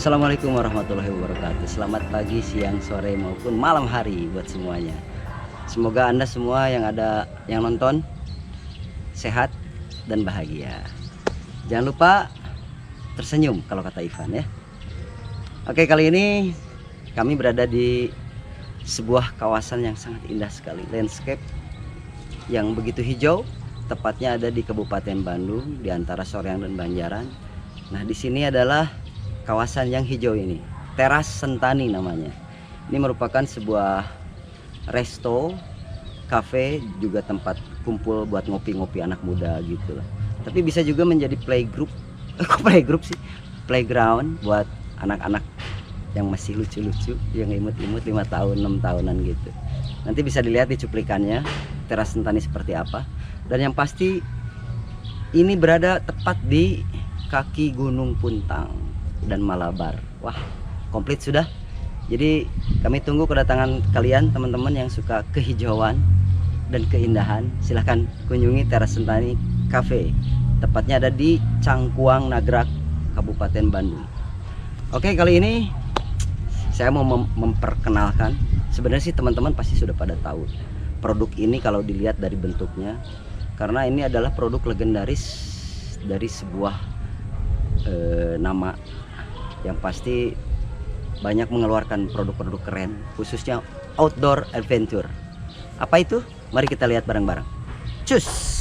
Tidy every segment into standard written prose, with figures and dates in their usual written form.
Assalamualaikum warahmatullahi wabarakatuh. Selamat pagi, siang, sore maupun malam hari buat semuanya. Semoga Anda semua yang nonton sehat dan bahagia. Jangan lupa tersenyum kalau kata Ivan ya. Oke, kali ini kami berada di sebuah kawasan yang sangat indah sekali, landscape yang begitu hijau. Tepatnya ada di Kabupaten Bandung, di antara Soreang dan Banjaran. Nah, di sini adalah kawasan yang hijau ini, Teras Sentani namanya. Ini merupakan sebuah resto, cafe, juga tempat kumpul buat ngopi-ngopi anak muda gitu lah. Tapi bisa juga menjadi playgroup, playgroup sih, playground buat anak-anak yang masih lucu-lucu, yang imut-imut 5 tahun, 6 tahunan gitu. Nanti bisa dilihat di cuplikannya Teras Sentani seperti apa. Dan yang pasti ini berada tepat di kaki Gunung Puntang dan Malabar. Wah, komplit sudah. Jadi kami tunggu kedatangan kalian teman-teman yang suka kehijauan dan keindahan. Silahkan kunjungi Teras Sentani Cafe. Tepatnya ada di Cangkuang Nagrak, Kabupaten Bandung. Oke, kali ini saya mau memperkenalkan. Sebenarnya sih teman-teman pasti sudah pada tahu produk ini kalau dilihat dari bentuknya, karena ini adalah produk legendaris dari sebuah nama yang pasti banyak mengeluarkan produk-produk keren, khususnya outdoor adventure. Apa itu? Mari kita lihat bareng-bareng. Cus!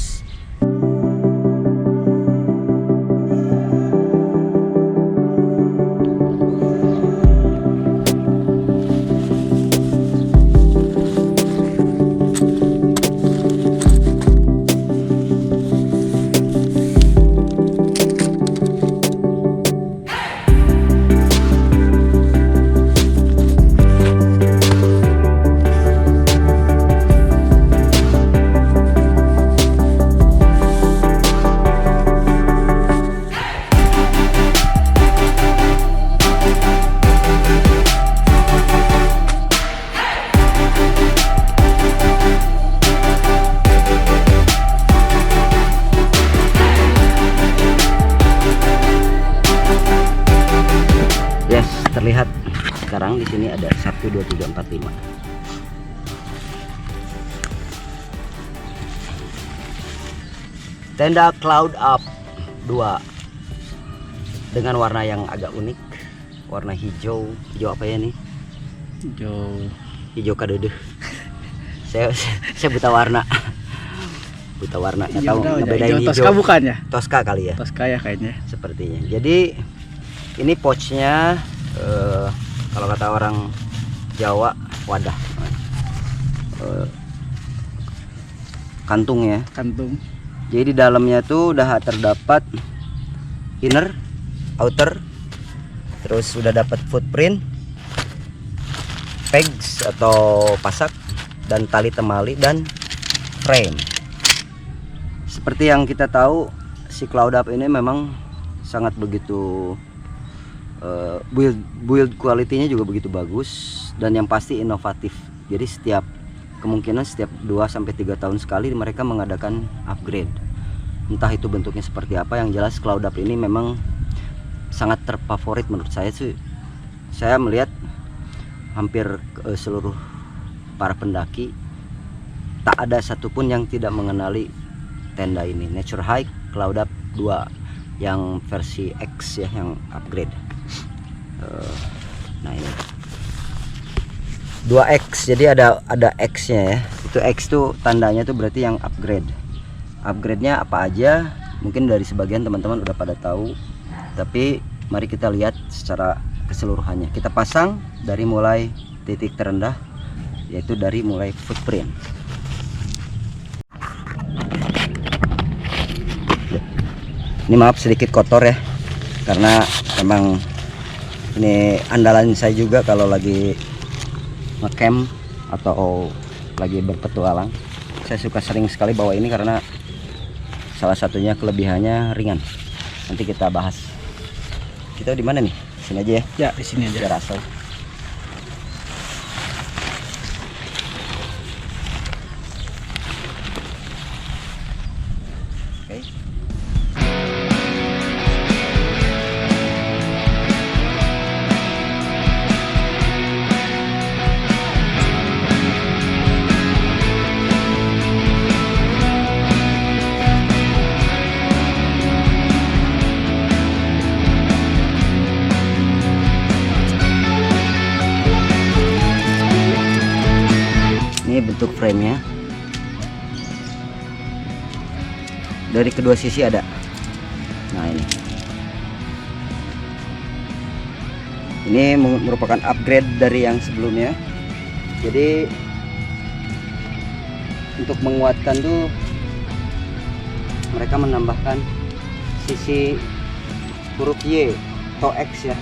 Terlihat sekarang di sini ada 1, 2, 3, 4, 5. Tenda Cloud Up 2 dengan warna yang agak unik, warna hijau. Hijau apa ya nih? Hijau kadedeh. saya buta warna. Buta warna. Nggak tahu ngebedain hijau. Tosca bukan ya? Tosca kali ya. Tosca ya kayaknya. Sepertinya. Jadi ini pouchnya, kalau kata orang Jawa, wadah, kantung ya. Kantung. Jadi di dalamnya tuh udah terdapat inner, outer, terus udah dapat footprint, pegs atau pasak, dan tali temali, dan frame. Seperti yang kita tahu, si Cloud Up ini memang sangat begitu build quality-nya juga begitu bagus, dan yang pasti inovatif. Jadi setiap 2-3 tahun sekali mereka mengadakan upgrade. Entah itu bentuknya seperti apa, yang jelas Cloud Up ini memang sangat terfavorit menurut saya sih. Saya melihat hampir seluruh para pendaki tak ada satupun yang tidak mengenali tenda ini, Nature Hike Cloud Up 2 yang versi X ya, yang upgrade. Nah ini 2X, jadi ada X nya ya. Itu X tuh tandanya tuh berarti yang upgrade. Upgrade-nya apa aja mungkin dari sebagian teman-teman udah pada tahu, tapi mari kita lihat secara keseluruhannya. Kita pasang dari mulai titik terendah, yaitu dari mulai footprint. Ini maaf sedikit kotor ya, karena memang ini andalan saya juga kalau lagi ngecamp atau lagi berpetualang. Saya suka sering sekali bawa ini karena salah satunya kelebihannya ringan. Nanti kita bahas. Kita di mana nih? Sini aja ya. Ya, di sini aja. Biar asal. Oke. bentuk frame-nya. Dari kedua sisi ada. Nah, ini merupakan upgrade dari yang sebelumnya. Jadi untuk menguatkan tuh mereka menambahkan sisi huruf Y atau X ya.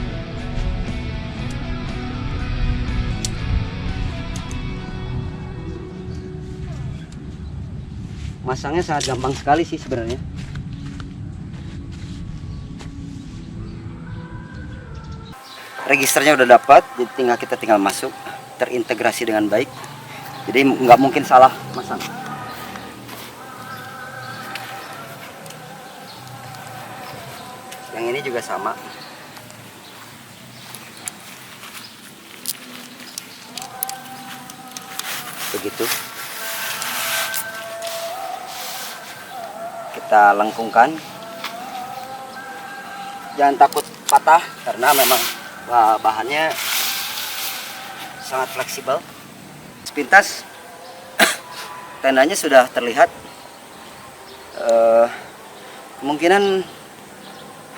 Masangnya sangat gampang sekali sih sebenarnya. Registernya udah dapat, jadi kita tinggal masuk, terintegrasi dengan baik. Jadi nggak mungkin salah masang. Yang ini juga sama. Begitu. Kita lengkungkan. Jangan takut patah karena memang bahannya sangat fleksibel. Sepintas tendanya sudah terlihat. Kemungkinan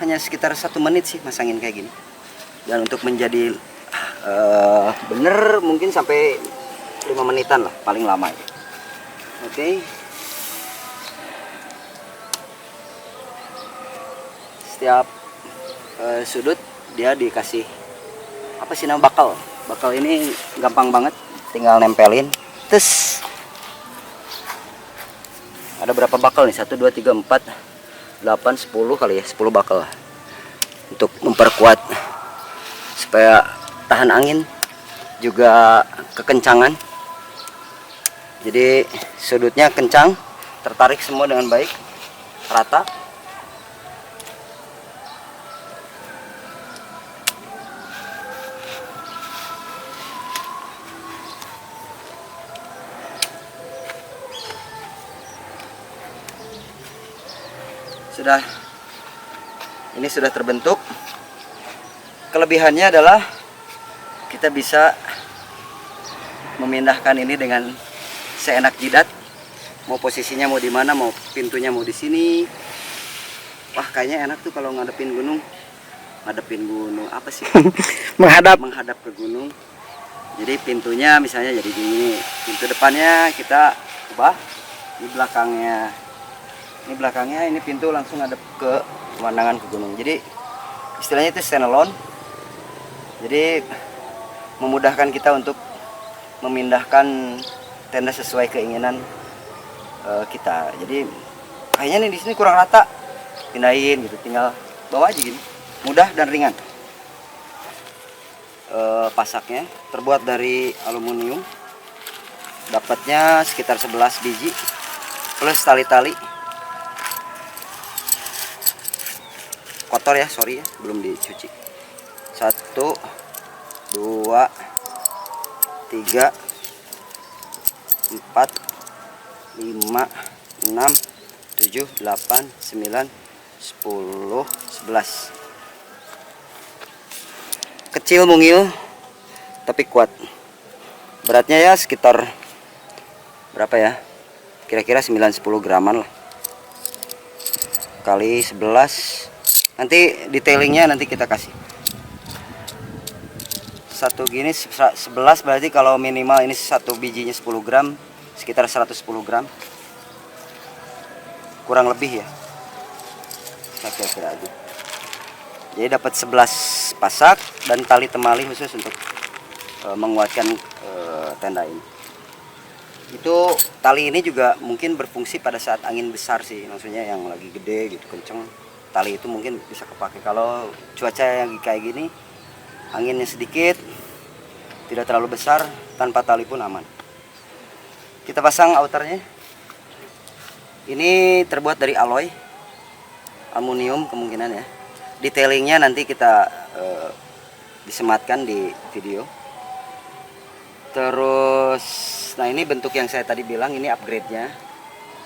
hanya sekitar 1 menit sih masangin kayak gini. Dan untuk menjadi bener mungkin sampai 5 menitan lah paling lama. Oke. Setiap sudut dia dikasih apa sih nama bakal. Bakal ini gampang banget, tinggal nempelin. Terus ada berapa bakal nih? 1 2 3 4 8 10 kali ya, 10 bakal untuk memperkuat supaya tahan angin juga kekencangan. Jadi sudutnya kencang, tertarik semua dengan baik, rata. Ini sudah terbentuk. Kelebihannya adalah kita bisa memindahkan ini dengan seenak jidat. Mau posisinya mau di mana, mau pintunya mau di sini. Wah, kayaknya enak tuh kalau ngadepin gunung apa sih? menghadap ke gunung. Jadi pintunya misalnya jadi gini, pintu depannya kita ubah, di belakangnya ini pintu langsung ngadep ke pemandangan ke gunung. Jadi istilahnya itu standalone. Jadi memudahkan kita untuk memindahkan tenda sesuai keinginan kita. Jadi kayaknya nih di sini kurang rata, pindahin gitu, tinggal bawa aja gini, mudah dan ringan. Pasaknya terbuat dari aluminium, dapatnya sekitar 11 biji plus tali-tali. Kotor ya, sorry ya, belum dicuci. 1 2 3 4 5 6 7 8 9 10 11. Kecil mungil tapi kuat. Beratnya ya sekitar berapa ya? Kira-kira 9-10 graman lah. Kali 11. Nanti detailingnya nanti kita kasih. Satu gini 11 berarti kalau minimal ini satu bijinya 10 gram, sekitar 110 gram. Kurang lebih ya. Kira-kira aja. Jadi dapat 11 pasak dan tali temali khusus untuk menguatkan tenda ini. Itu tali ini juga mungkin berfungsi pada saat angin besar sih, maksudnya yang lagi gede gitu, kenceng. Tali itu mungkin bisa kepake. Kalau cuaca yang kayak gini, anginnya sedikit, tidak terlalu besar, tanpa tali pun aman. Kita pasang outernya. Ini terbuat dari alloy, aluminium kemungkinan ya. Detailingnya nanti kita disematkan di video. Terus, nah ini bentuk yang saya tadi bilang, ini upgrade-nya.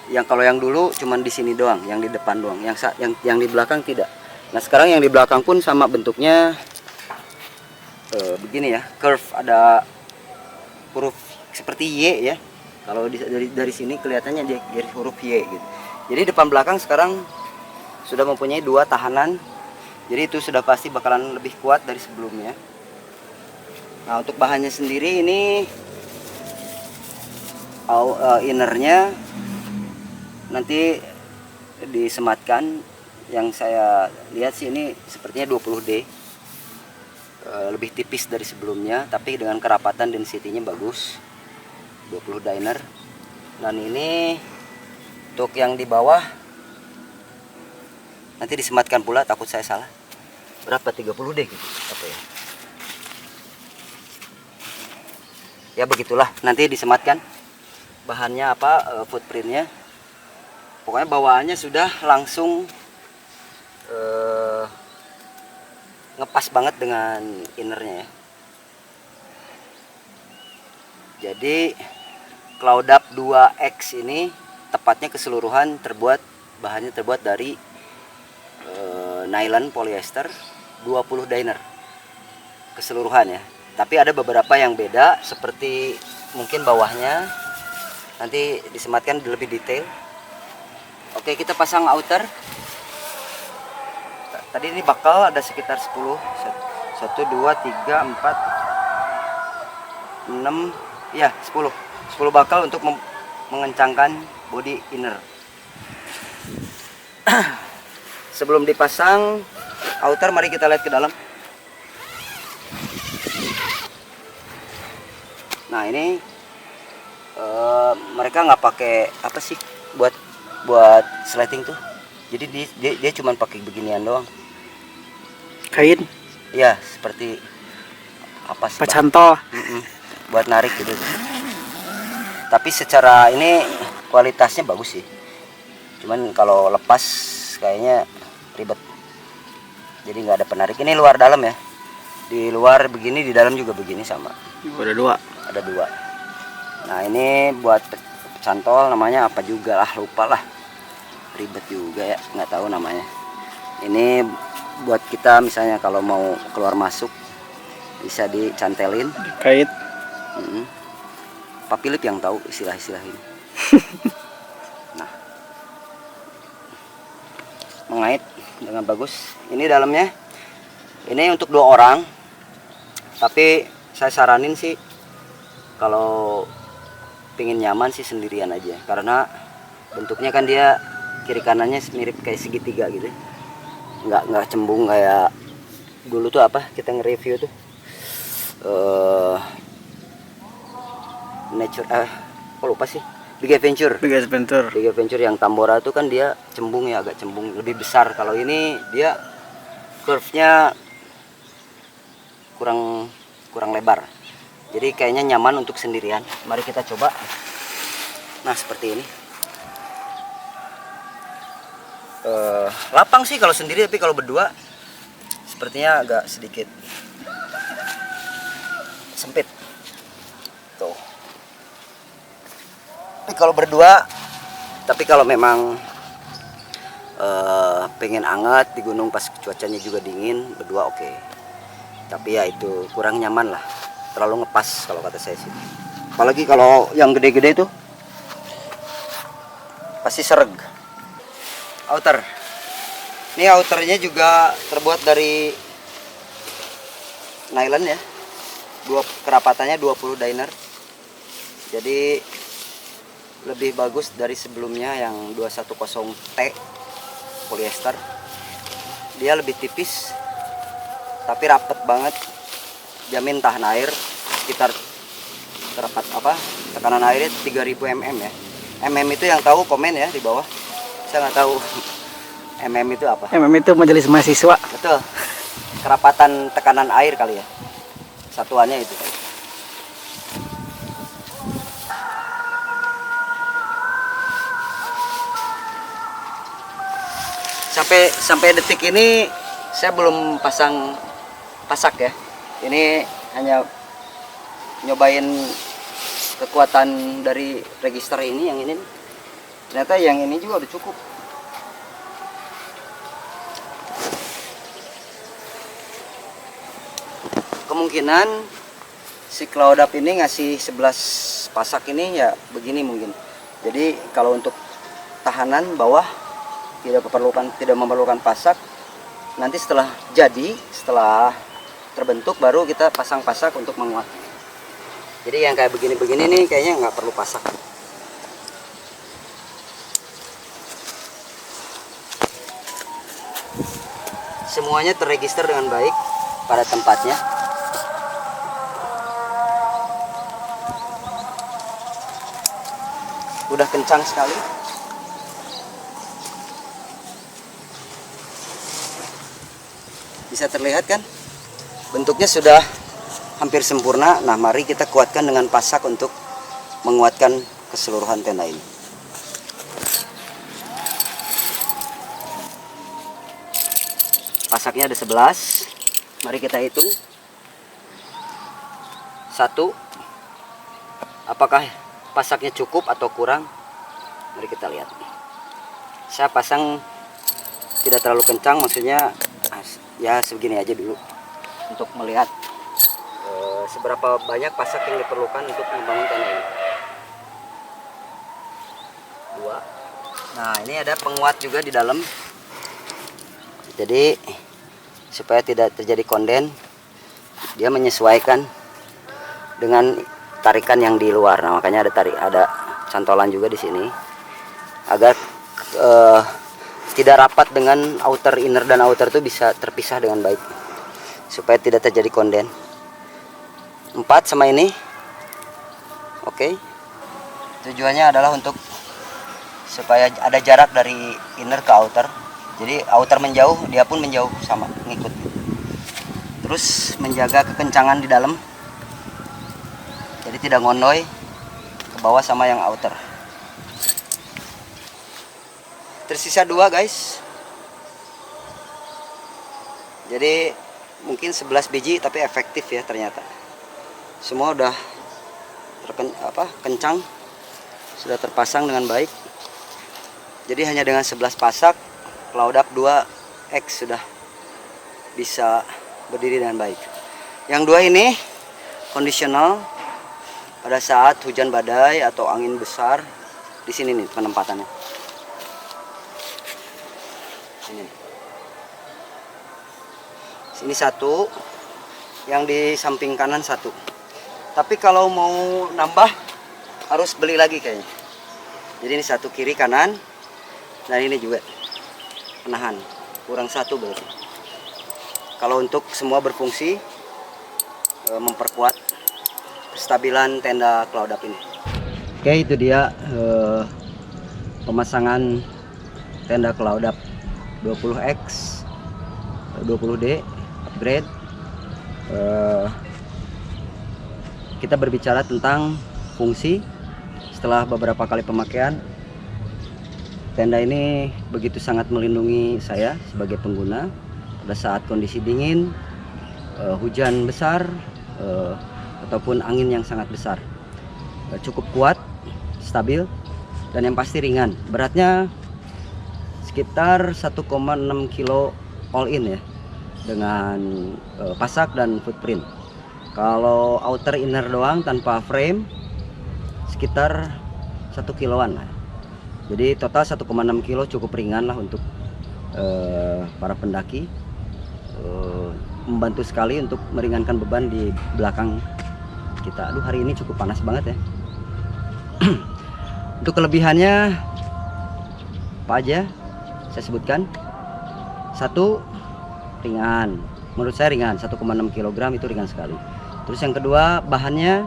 Yang kalau yang dulu cuman di sini doang, yang di depan doang, yang di belakang tidak. Nah sekarang yang di belakang pun sama bentuknya begini ya, curve, ada huruf seperti Y ya. Kalau dari sini kelihatannya dia garis huruf Y gitu. Jadi depan belakang sekarang sudah mempunyai 2 tahanan. Jadi itu sudah pasti bakalan lebih kuat dari sebelumnya. Nah, untuk bahannya sendiri ini innernya nanti disematkan. Yang saya lihat sih ini sepertinya 20D, lebih tipis dari sebelumnya, tapi dengan kerapatan density-nya bagus, 20 dyner. Dan ini untuk yang di bawah nanti disematkan pula, takut saya salah, berapa, 30D gitu apa ya. Ya begitulah, nanti disematkan bahannya apa, footprintnya. Pokoknya bawaannya sudah langsung ngepas banget dengan innernya ya. Jadi Cloud-Up 2X ini tepatnya keseluruhan bahannya terbuat dari nylon polyester 20 dyner keseluruhan ya. Tapi ada beberapa yang beda, seperti mungkin bawahnya nanti disematkan lebih detail. Oke, kita pasang outer. Tadi ini bakal ada sekitar 10, 1, 2, 3, 4, 6, ya 10 bakal untuk mengencangkan body inner. Sebelum dipasang outer, mari kita lihat ke dalam. Nah ini mereka nggak pakai apa sih buat sleting tuh. Jadi dia cuma pakai beginian doang. Kain? Ya, seperti apa sih? Pacantol. Buat narik gitu. Tapi secara ini kualitasnya bagus sih. Cuman kalau lepas kayaknya ribet. Jadi nggak ada penarik. Ini luar dalam ya. Di luar begini, di dalam juga begini sama. Ada 2. Ada 2. Nah ini buat pacantol, namanya apa juga lah, lupa lah. Ribet juga ya, nggak tahu namanya. Ini buat kita misalnya kalau mau keluar masuk bisa dicantelin, Kait. Pak Philip yang tahu istilah-istilah ini. Nah, mengait dengan bagus. Ini dalamnya, ini untuk 2 orang. Tapi saya saranin sih kalau pengen nyaman sih sendirian aja, karena bentuknya kan dia kiri kanannya mirip kayak segitiga gitu, nggak cembung kayak dulu tuh apa kita nge-review tuh kok lupa sih, Big Adventure yang Tambora tuh kan dia cembung ya, agak cembung, lebih besar. Kalau ini dia curve-nya kurang lebar, jadi kayaknya nyaman untuk sendirian. Mari kita coba. Nah seperti ini. Lapang sih kalau sendiri, tapi kalau berdua sepertinya agak sedikit sempit tuh. Tapi kalau berdua, tapi kalau memang pengen anget di gunung pas cuacanya juga dingin, berdua oke. Tapi ya itu kurang nyaman lah, terlalu ngepas kalau kata saya sih. Apalagi kalau yang gede-gede tuh pasti sereg. Outer, ini outernya juga terbuat dari nylon ya, kerapatannya 20 dyner, jadi lebih bagus dari sebelumnya yang 210T polyester. Dia lebih tipis tapi rapet banget, jamin tahan air. Sekitar terapat tekanan airnya 3000 mm ya. Mm itu yang tahu komen ya di bawah. Saya nggak tahu MM itu apa. MM itu majelis mahasiswa. Betul. Kerapatan tekanan air kali ya. Satuannya itu. Sampai detik ini saya belum pasang pasak ya. Ini hanya nyobain kekuatan dari register ini, yang ini. Ternyata yang ini juga udah cukup. Kemungkinan si Cloud-Up ini ngasih 11 pasak ini ya begini mungkin. Jadi kalau untuk tahanan bawah tidak memerlukan pasak. Nanti setelah terbentuk baru kita pasang pasak untuk menguat. Jadi yang kayak begini-begini nih kayaknya nggak perlu pasak. Semuanya terregister dengan baik pada tempatnya. Udah kencang sekali. Bisa terlihat kan? Bentuknya sudah hampir sempurna. Nah, mari kita kuatkan dengan pasak untuk menguatkan keseluruhan tenda ini. Pasaknya ada 11. Mari kita hitung. 1. Apakah pasaknya cukup atau kurang? Mari kita lihat. Saya pasang tidak terlalu kencang, maksudnya ya segini aja dulu untuk melihat seberapa banyak pasak yang diperlukan untuk membangun tenda ini. 2. Nah, ini ada penguat juga di dalam. Jadi supaya tidak terjadi konden, dia menyesuaikan dengan tarikan yang di luar. Nah, makanya ada cantolan juga di sini agar tidak rapat dengan outer, inner dan outer itu bisa terpisah dengan baik supaya tidak terjadi konden. 4 sama ini. Oke. Tujuannya adalah untuk supaya ada jarak dari inner ke outer. Jadi outer menjauh, dia pun menjauh sama, ngikut. Terus menjaga kekencangan di dalam. Jadi tidak ngondoy ke bawah sama yang outer. Tersisa 2 guys. Jadi mungkin 11 biji tapi efektif ya ternyata. Semua udah kencang, sudah terpasang dengan baik. Jadi hanya dengan 11 pasak Cloud-Up 2X sudah bisa berdiri dengan baik. Yang 2 ini kondisional pada saat hujan badai atau angin besar. Di sini nih penempatannya. Sini 1, yang di samping kanan 1. Tapi kalau mau nambah harus beli lagi kayaknya. Jadi ini 1 kiri kanan, dan ini juga penahan, kurang 1 berarti. Kalau untuk semua berfungsi memperkuat kestabilan tenda Cloud-Up ini. Oke, itu dia pemasangan tenda Cloud-Up 20X 20D upgrade. Kita berbicara tentang fungsi. Setelah beberapa kali pemakaian, tenda ini begitu sangat melindungi saya sebagai pengguna pada saat kondisi dingin, hujan besar, ataupun angin yang sangat besar. Cukup kuat, stabil, dan yang pasti ringan. Beratnya sekitar 1,6 kilo all in ya, dengan pasak dan footprint. Kalau outer inner doang tanpa frame sekitar 1 kiloan lah. Jadi total 1,6 kilo cukup ringan lah untuk para pendaki. Membantu sekali untuk meringankan beban di belakang kita. Aduh, hari ini cukup panas banget ya. Untuk kelebihannya apa aja saya sebutkan. 1, ringan. Menurut saya ringan, 1,6 kg itu ringan sekali. Terus yang kedua, bahannya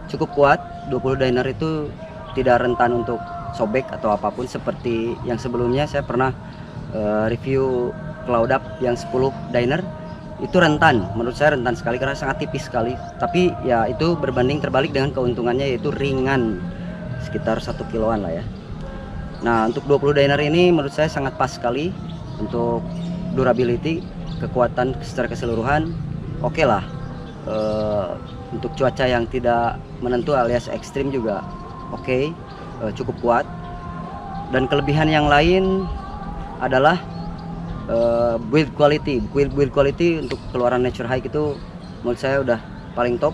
cukup kuat. 20 dyner itu tidak rentan untuk sobek atau apapun seperti yang sebelumnya. Saya pernah review Cloud-Up yang 10 dyner, itu rentan. Menurut saya rentan sekali karena sangat tipis sekali. Tapi ya itu berbanding terbalik dengan keuntungannya, yaitu ringan, sekitar 1 kiloan lah ya. Nah, untuk 20 dyner ini menurut saya sangat pas sekali untuk durability, kekuatan secara keseluruhan. Oke lah. Untuk cuaca yang tidak menentu alias ekstrim juga oke, cukup kuat. Dan kelebihan yang lain adalah build quality. Build quality untuk keluaran Nature Hike itu menurut saya udah paling top.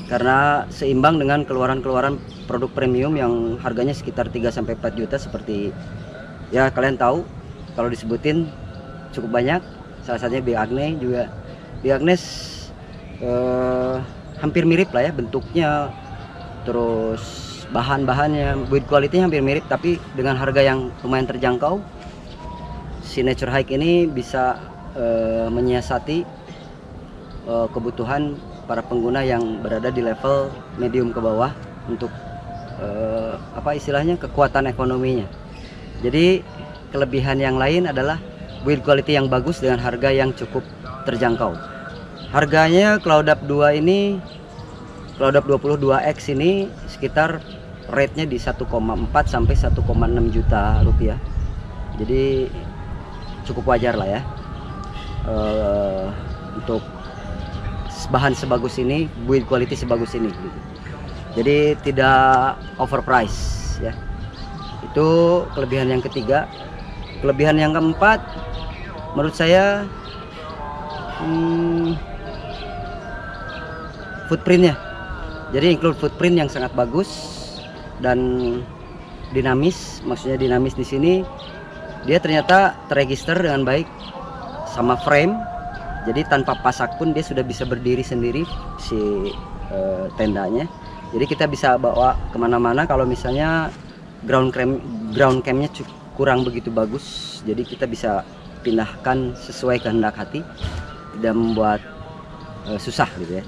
karena seimbang dengan keluaran-keluaran produk premium yang harganya sekitar 3-4 juta seperti ya kalian tahu kalau disebutin cukup banyak. Salah satunya Biagne juga. Biagnes hampir mirip lah ya bentuknya, terus bahan-bahannya, build quality-nya hampir mirip, tapi dengan harga yang lumayan terjangkau. Si Nature Hike ini bisa menyiasati kebutuhan para pengguna yang berada di level medium ke bawah untuk apa istilahnya kekuatan ekonominya. Jadi kelebihan yang lain adalah build quality yang bagus dengan harga yang cukup terjangkau. Harganya Cloud Up 2 ini, Cloud Up 22X ini sekitar rate-nya di 1,4 sampai 1,6 juta rupiah. Jadi cukup wajar lah ya. Untuk bahan sebagus ini, build quality sebagus ini gitu. Jadi tidak overprice ya. Itu kelebihan yang ketiga. Kelebihan yang keempat menurut saya footprintnya. Jadi include footprint yang sangat bagus dan dinamis. Maksudnya dinamis di sini dia ternyata terregister dengan baik sama frame. Jadi tanpa pasak pun dia sudah bisa berdiri sendiri si tendanya. Jadi kita bisa bawa kemana-mana kalau misalnya ground campnya kurang begitu bagus. Jadi kita bisa pindahkan sesuai kehendak hati, tidak membuat susah gitu ya.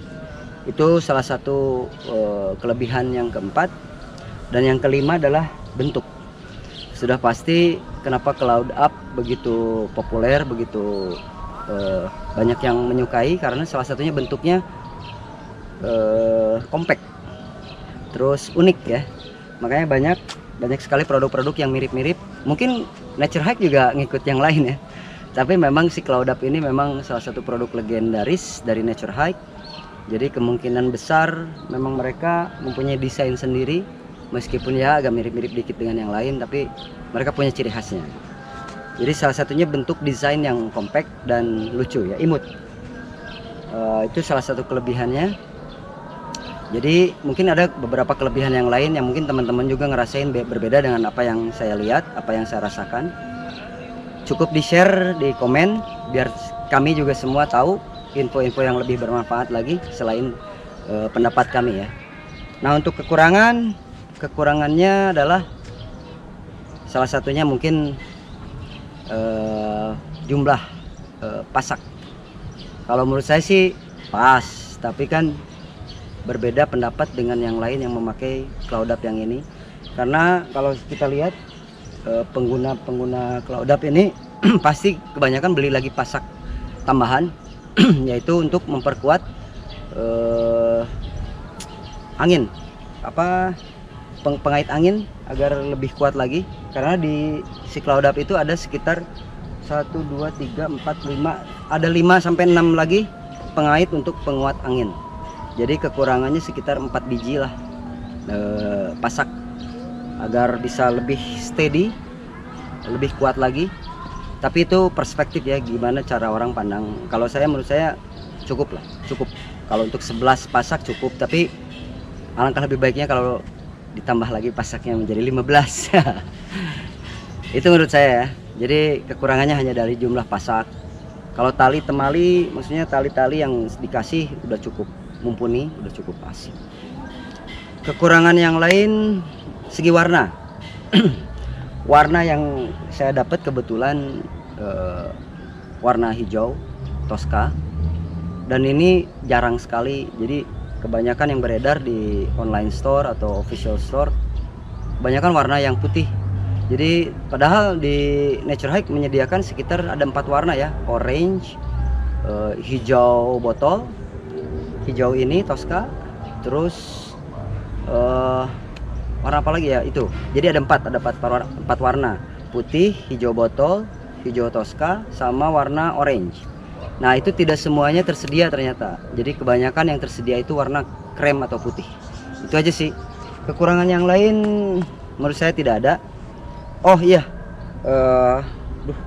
Itu salah satu kelebihan yang keempat. Dan yang kelima adalah bentuk. Sudah pasti kenapa Cloud Up begitu populer, begitu banyak yang menyukai, karena salah satunya bentuknya compact, terus unik ya. Makanya banyak sekali produk-produk yang mirip-mirip. Mungkin Nature Hike juga ngikut yang lain ya, tapi memang si Cloud Up ini memang salah satu produk legendaris dari Nature Hike. Jadi kemungkinan besar memang mereka mempunyai desain sendiri, meskipun ya agak mirip-mirip dikit dengan yang lain, tapi mereka punya ciri khasnya. Jadi salah satunya bentuk desain yang compact dan lucu ya, imut. Itu salah satu kelebihannya. Jadi mungkin ada beberapa kelebihan yang lain yang mungkin teman-teman juga ngerasain berbeda dengan apa yang saya lihat, apa yang saya rasakan. Cukup di-share di komen biar kami juga semua tahu info-info yang lebih bermanfaat lagi selain pendapat kami ya. Nah, untuk kekurangannya adalah salah satunya mungkin jumlah pasak. Kalau menurut saya sih pas, tapi kan berbeda pendapat dengan yang lain yang memakai Cloud Up yang ini. Karena kalau kita lihat pengguna Cloud Up ini pasti kebanyakan beli lagi pasak tambahan yaitu untuk memperkuat angin, pengait angin agar lebih kuat lagi. Karena di si Cloud Up itu ada sekitar 1, 2, 3, 4, 5, ada 5 sampai 6 lagi pengait untuk penguat angin. Jadi kekurangannya sekitar 4 biji lah pasak agar bisa lebih steady, lebih kuat lagi. Tapi itu perspektif ya, gimana cara orang pandang. Kalau saya, menurut saya cukup lah, cukup. Kalau untuk 11 pasak cukup, tapi alangkah lebih baiknya kalau ditambah lagi pasaknya menjadi 15. Itu menurut saya ya. Jadi kekurangannya hanya dari jumlah pasak. Kalau tali temali, maksudnya tali-tali yang dikasih udah cukup mumpuni, udah cukup pas. Kekurangan yang lain segi warna. Warna yang saya dapat kebetulan warna hijau Tosca, dan ini jarang sekali. Jadi kebanyakan yang beredar di online store atau official store kebanyakan warna yang putih. Jadi padahal di Nature Hike menyediakan sekitar ada 4 warna ya, orange, hijau botol, hijau ini Tosca, terus warna apa lagi ya itu. Jadi ada 4 warna, putih, hijau botol, hijau Tosca, sama warna orange. Nah, itu tidak semuanya tersedia ternyata. Jadi kebanyakan yang tersedia itu warna krem atau putih. Itu aja sih. Kekurangan yang lain menurut saya tidak ada. Oh iya,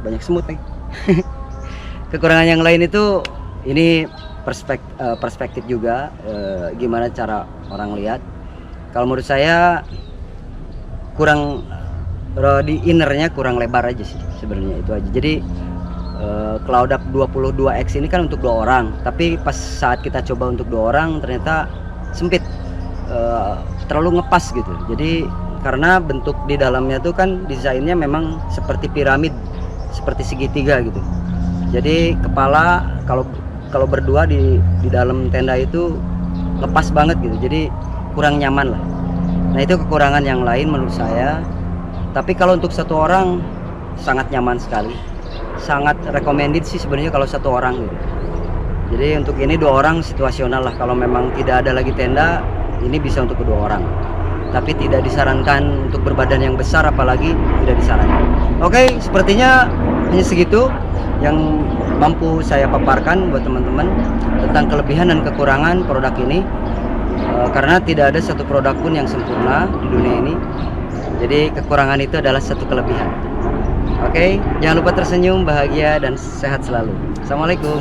banyak semut nih. Kekurangan yang lain itu ini perspektif juga gimana cara orang lihat. Kalau menurut saya kurang di innernya kurang lebar aja sih sebenarnya, itu aja. Jadi Cloud Up 22X ini kan untuk 2 orang, tapi pas saat kita coba untuk 2 orang ternyata sempit, terlalu ngepas gitu. Jadi karena bentuk di dalamnya tuh kan desainnya memang seperti piramid, seperti segitiga gitu. Jadi kepala kalau berdua di dalam tenda itu lepas banget gitu, jadi kurang nyaman lah. Nah itu kekurangan yang lain menurut saya. Tapi kalau untuk 1 orang sangat nyaman sekali, sangat recommended sih sebenarnya kalau 1 orang gitu. Jadi untuk ini 2 orang situasional lah. Kalau memang tidak ada lagi tenda, ini bisa untuk kedua orang. Tapi tidak disarankan untuk berbadan yang besar, apalagi tidak disarankan. Oke, sepertinya hanya segitu yang mampu saya paparkan buat teman-teman tentang kelebihan dan kekurangan produk ini. Karena tidak ada satu produk pun yang sempurna di dunia ini. Jadi kekurangan itu adalah satu kelebihan. Oke, jangan lupa tersenyum, bahagia, dan sehat selalu. Assalamualaikum.